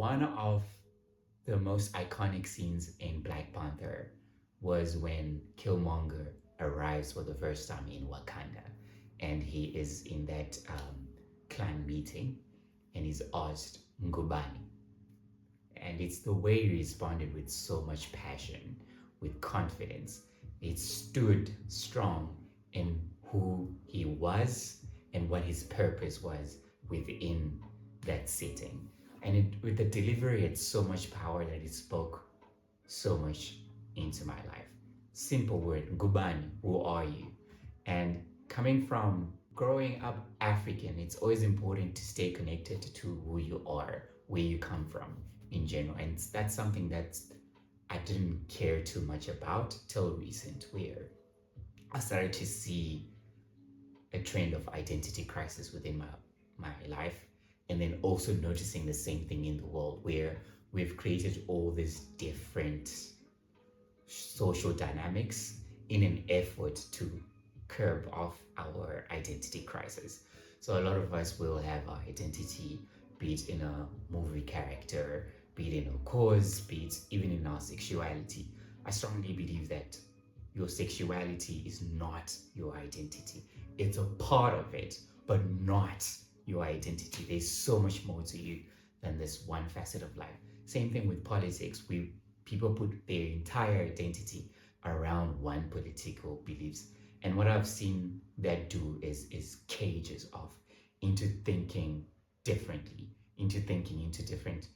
one of the most iconic scenes in Black Panther was when Killmonger arrives for the first time in Wakanda, and he is in that clan meeting, and he's asked Ngubani, and it's the way he responded with so much passion, with confidence. It stood strong in who he was and what his purpose was within that setting. And with the delivery, it's so much power that it spoke so much into my life. Simple word, Gubani, who are you? And coming from growing up African, it's always important to stay connected to who you are, where you come from in general. And that's something that I didn't care too much about till recent, where I started to see a trend of identity crisis within my life. And then also noticing the same thing in the world where we've created all these different social dynamics in an effort to curb off our identity crisis. So a lot of us will have our identity, be it in a movie character, be it in a cause, be it even in our sexuality. I strongly believe that your sexuality is not your identity. It's a part of it, but not your identity. There's so much more to you than this one facet of life. Same thing with politics. We People put their entire identity around one political beliefs. And what I've seen that do is cages off into thinking differently, into thinking into different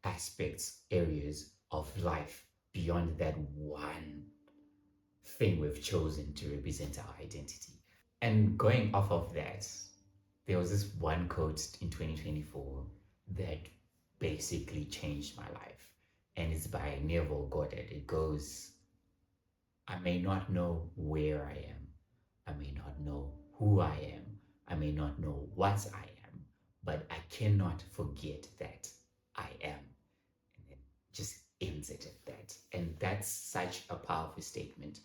aspects, areas of life beyond that one thing we've chosen to represent our identity. And going off of that, there was this one quote in 2024 that basically changed my life. And it's by Neville Goddard. It goes, I may not know where I am. I may not know who I am. I may not know what I am. But I cannot forget that I am. And it just ends it at that. And that's such a powerful statement,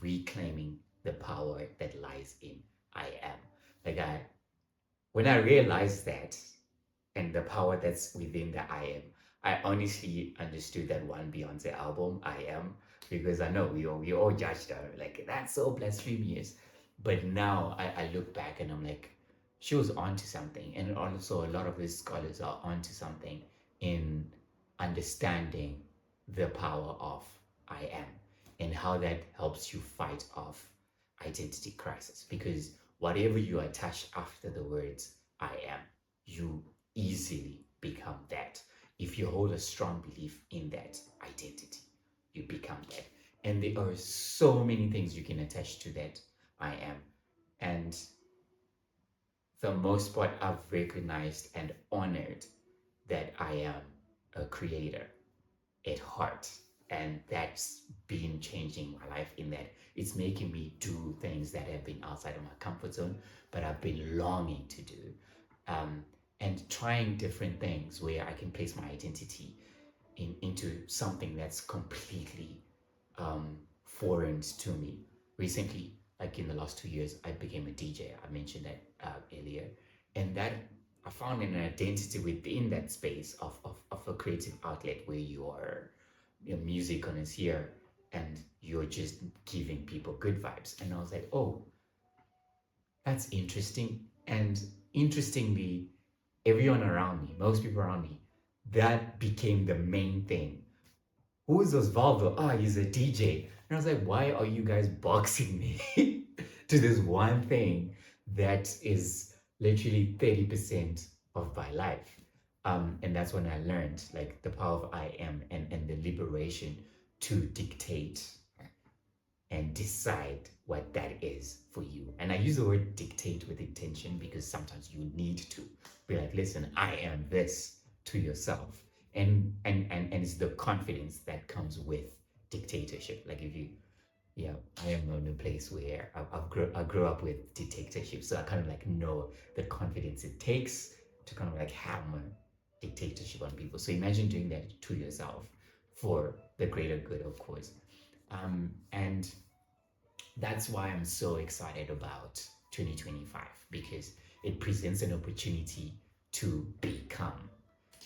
reclaiming the power that lies in I am. Like when I realized that and the power that's within the I am, I honestly understood that one Beyonce album, I Am, because I know we all judged her like that's so blasphemous. But now I look back and I'm like, she was onto something. And also a lot of these scholars are onto something in understanding the power of I am and how that helps you fight off identity crisis. Because whatever you attach after the words I am, you easily become that. If you hold a strong belief in that identity, you become that. And there are so many things you can attach to that I am. And the most part, I've recognized and honored that I am a creator at heart. And that's been changing my life in that it's making me do things that have been outside of my comfort zone, but I've been longing to do. Um, and trying different things where I can place my identity into something that's completely foreign to me. Recently, like in the last 2 years, I became a DJ. I mentioned that earlier. And that I found an identity within that space of a creative outlet where you are a music connoisseur and you're just giving people good vibes. And I was like, oh, that's interesting. And interestingly, everyone around me, most people around me, that became the main thing. Who is Osvaldo? Ah, he's a DJ. And I was like, why are you guys boxing me to this one thing that is literally 30% of my life? And that's when I learned like the power of I am and the liberation to dictate and decide what that is for you. And I use the word dictate with intention because sometimes you need to be like, listen, I am this to yourself. And it's the confidence that comes with dictatorship. Like if you yeah, I am in a place where I grew up with dictatorship, so I kind of like know the confidence it takes to kind of like hammer dictatorship on people. So imagine doing that to yourself for the greater good, of course. And that's why I'm so excited about 2025 because it presents an opportunity to become.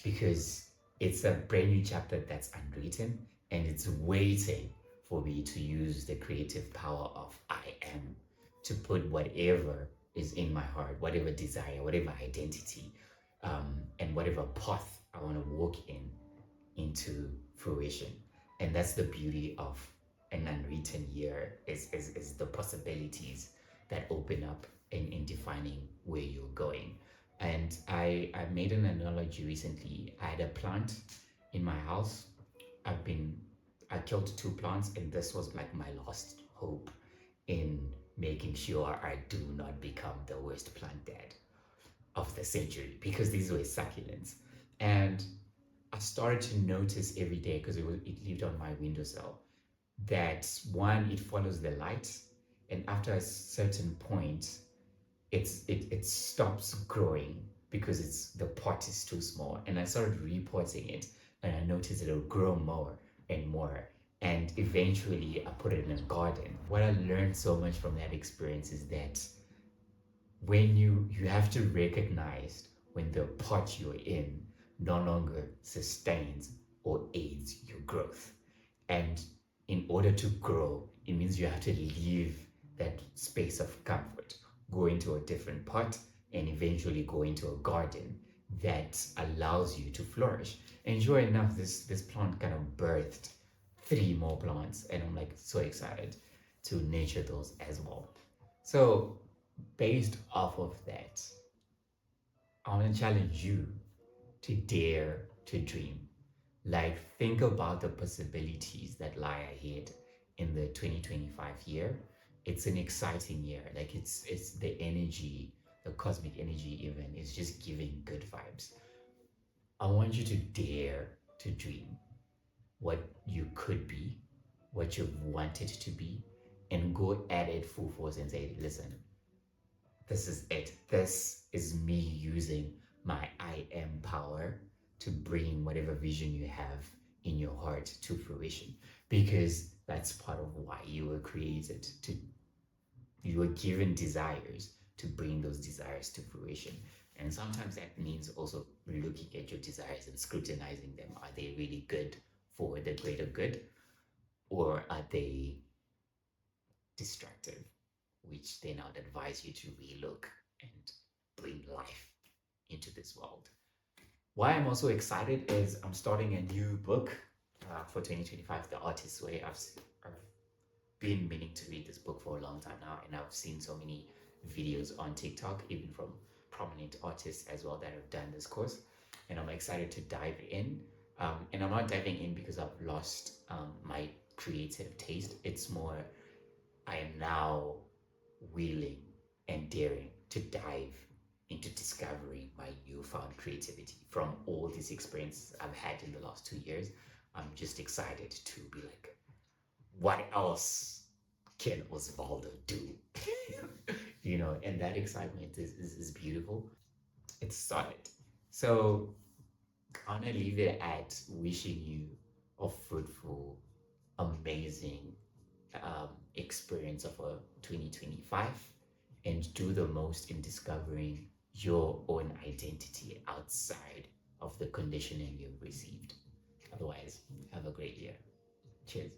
Because It's a brand new chapter that's unwritten, and it's waiting for me to use the creative power of I am to put whatever is in my heart, whatever desire, whatever identity, and whatever path I want to walk in into fruition. And that's the beauty of an unwritten year is the possibilities that open up in defining where you're going. And I made an analogy recently. I had a plant in my house. I've been I killed two plants, and this was like my last hope in making sure I do not become the worst plant dad of the century, because these were succulents. And I started to notice every day, because it lived on my windowsill, that one, it follows the light, and after a certain point, it stops growing because it's the pot is too small. And I started repotting it, and I noticed it'll grow more and more. And eventually, I put it in a garden. What I learned so much from that experience is that when you have to recognize when the pot you're in no longer sustains or aids your growth. And in order to grow, it means you have to leave that space of comfort, go into a different pot, and eventually go into a garden that allows you to flourish. And sure enough, this plant kind of birthed three more plants, and I'm like so excited to nurture those as well. So based off of that, I want to challenge you to dare to dream. Like, think about the possibilities that lie ahead in the 2025 year. It's an exciting year. Like, it's the energy, the cosmic energy even is just giving good vibes. I want you to dare to dream what you could be, what you've wanted to be, and go at it full force and say, listen, this is it. This is me using my I am power to bring whatever vision you have in your heart to fruition. Because that's part of why you were created to, you were given desires to bring those desires to fruition. And sometimes that means also looking at your desires and scrutinizing them. Are they really good for the greater good? Or are they destructive? Which then I would advise you to relook and bring life into this world. Why I'm also excited is I'm starting a new book for 2025, The Artist's Way. I've been meaning to read this book for a long time now, and I've seen so many videos on TikTok, even from prominent artists as well, that have done this course. And I'm excited to dive in. And I'm not diving in because I've lost my creative taste. It's more, I am now willing and daring to dive into discovering my newfound creativity from all these experiences I've had in the last 2 years. I'm just excited to be like, what else can Osvaldo do? And that excitement is beautiful. It's solid. So I'm gonna leave it at wishing you a fruitful, amazing experience of a 2025, and do the most in discovering your own identity outside of the conditioning you've received. Otherwise, have a great year. Cheers.